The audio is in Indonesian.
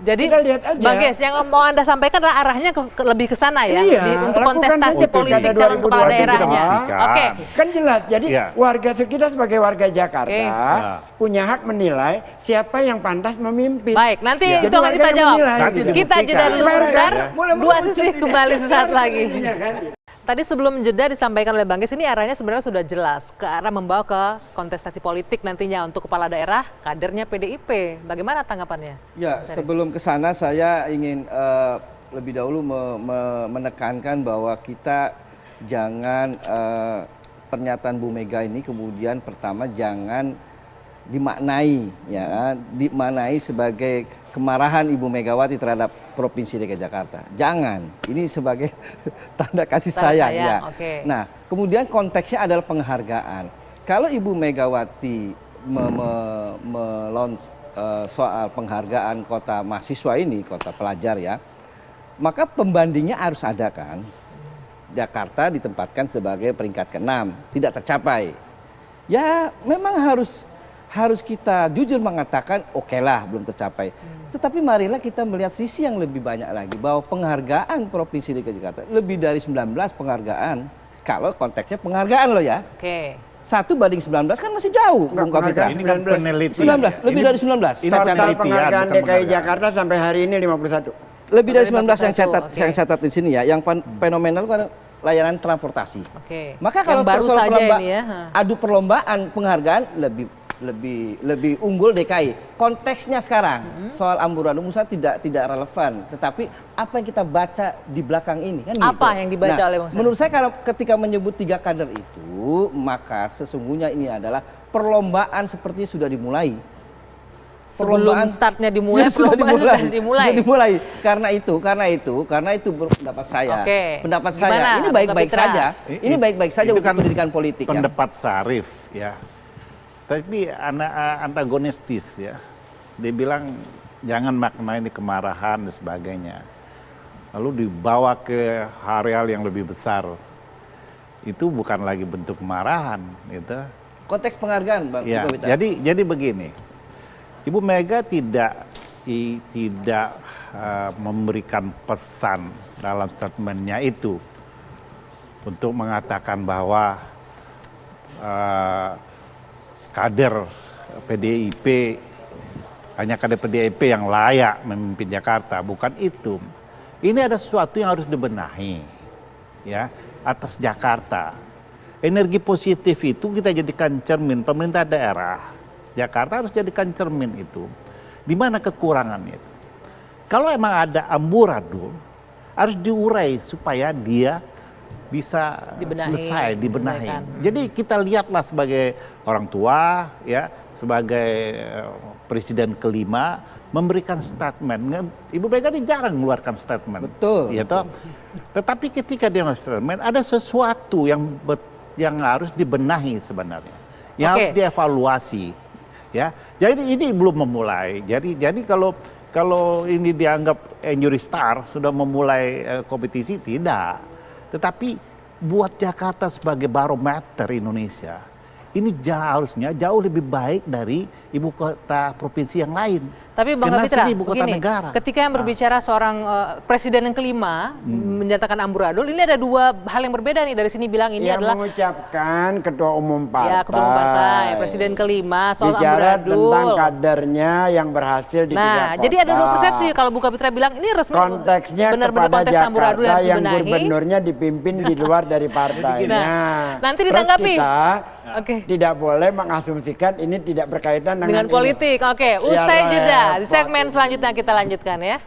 Jadi kita lihat aja. Bang Ges, yang mau Anda sampaikan adalah arahnya lebih ke sana ya, Iya, untuk lakukan kontestasi saja politik pilkada calon kepala 2023. daerahnya. Oke. Kan jelas, jadi Iya. warga kita sebagai warga Jakarta Oke. punya hak menilai siapa yang pantas memimpin. Baik, nanti Ya. itu Jadi akan warga kita yang jawab. menilai, Nanti gitu. Kita jeda dulu Iya. sebentar. Mulai Dua meluncur sisi ini. kembali sesaat lagi. Iya kan? Tadi sebelum jeda disampaikan oleh Bang Ges, ini arahnya sebenarnya sudah jelas ke arah membawa ke kontestasi politik nantinya untuk kepala daerah, kadernya PDIP. Bagaimana tanggapannya? Ya, sebelum ke sana saya ingin lebih dahulu menekankan bahwa kita jangan pernyataan Bu Mega ini kemudian pertama jangan dimaknai dimaknai sebagai kemarahan Ibu Megawati terhadap Provinsi DKI Jakarta. Jangan. Ini sebagai tanda kasih sayang ya. Okay. Nah, kemudian konteksnya adalah penghargaan. Kalau Ibu Megawati soal penghargaan kota mahasiswa ini, kota pelajar ya, maka pembandingnya harus ada kan. Jakarta ditempatkan sebagai peringkat ke-6, tidak tercapai. Ya, memang harus kita jujur mengatakan oke lah belum tercapai. Tetapi marilah kita melihat sisi yang lebih banyak lagi bahwa penghargaan Provinsi DKI Jakarta lebih dari 19 penghargaan. Kalau konteksnya penghargaan loh ya. Oke. 1 banding 19 kan masih jauh, Bung Kapitra. Ini kan penelitian. 19, lebih dari 19. Ini Total penelitian, penghargaan bukan DKI penghargaan. Jakarta sampai hari ini 51. Lebih dari 19 yang 51, catat, oke. yang catat di sini ya. Yang fenomenal kan layanan transportasi. Oke. Maka kalau Yang baru persoalan saja ini ya. adu perlombaan penghargaan lebih unggul DKI. Konteksnya sekarang soal amburadul Musa tidak relevan, tetapi apa yang kita baca di belakang ini kan Apa gitu. yang dibaca Nah, oleh Bang Sandi? menurut saya kalau ketika menyebut 3 kader itu, maka sesungguhnya ini adalah perlombaan sepertinya sudah dimulai. Sebelum startnya dimulai, perlombaan sudah dimulai. Sudah dimulai. Karena itu pendapat saya. Oke. Pendapat Gimana, saya ini Bung baik-baik Kapitra? saja. Ini baik-baik saja Itu untuk kan pendidikan politik ya. pendapat Sarif ya. Tapi antagonistis ya. Dia bilang jangan maknai ini kemarahan dan sebagainya. Lalu dibawa ke areal yang lebih besar. Itu bukan lagi bentuk kemarahan gitu. Konteks penghargaan, Bang. Ya, Kapitra. jadi begini. Ibu Mega tidak memberikan pesan dalam statementnya itu untuk mengatakan bahwa kader PDIP hanya kader PDIP yang layak memimpin Jakarta, bukan itu. Ini ada sesuatu yang harus dibenahi ya atas Jakarta. Energi positif itu kita jadikan cermin pemerintah daerah. Jakarta harus jadikan cermin itu. Di mana kekurangannya itu? Kalau emang ada amburadul, harus diurai supaya dia bisa selesai, dibenahi. diselesaikan. Jadi kita lihatlah sebagai orang tua, ya, sebagai presiden kelima, memberikan statement. Ibu Mega ini jarang mengeluarkan statement. Betul. Ya, toh? Tetapi ketika dia mengeluarkan statement, ada sesuatu yang harus dibenahi sebenarnya, yang harus dievaluasi. Ya, jadi ini belum memulai. Jadi kalau ini dianggap injury star sudah memulai kompetisi, tidak. Tetapi buat Jakarta sebagai barometer Indonesia, ini harusnya jauh lebih baik dari ibu kota provinsi yang lain. Tapi Bang Karena Kapitra, sini ibu kota begini, negara. ketika yang berbicara seorang presiden yang kelima menyatakan amburadul, ini ada 2 hal yang berbeda nih. Dari sini bilang ini Yang adalah mengucapkan ketua umum partai. ya ketua umum partai, presiden kelima soal bicara amburadul. tentang kadernya yang berhasil di 3 kota. Nah, jadi ada 2 persepsi. Kalau Bu Kapitra bilang ini resmi Konteksnya benar-benar kepada konteks amburadul Jakarta yang yang dibenahi. gubernurnya dipimpin di luar dari partainya. Nah, nanti Terus ditanggapi. kita Oke. tidak boleh mengasumsikan ini tidak berkaitan dengan Dengan politik. Oke, usai Iyalah, jeda. Di repot. segmen selanjutnya kita lanjutkan ya.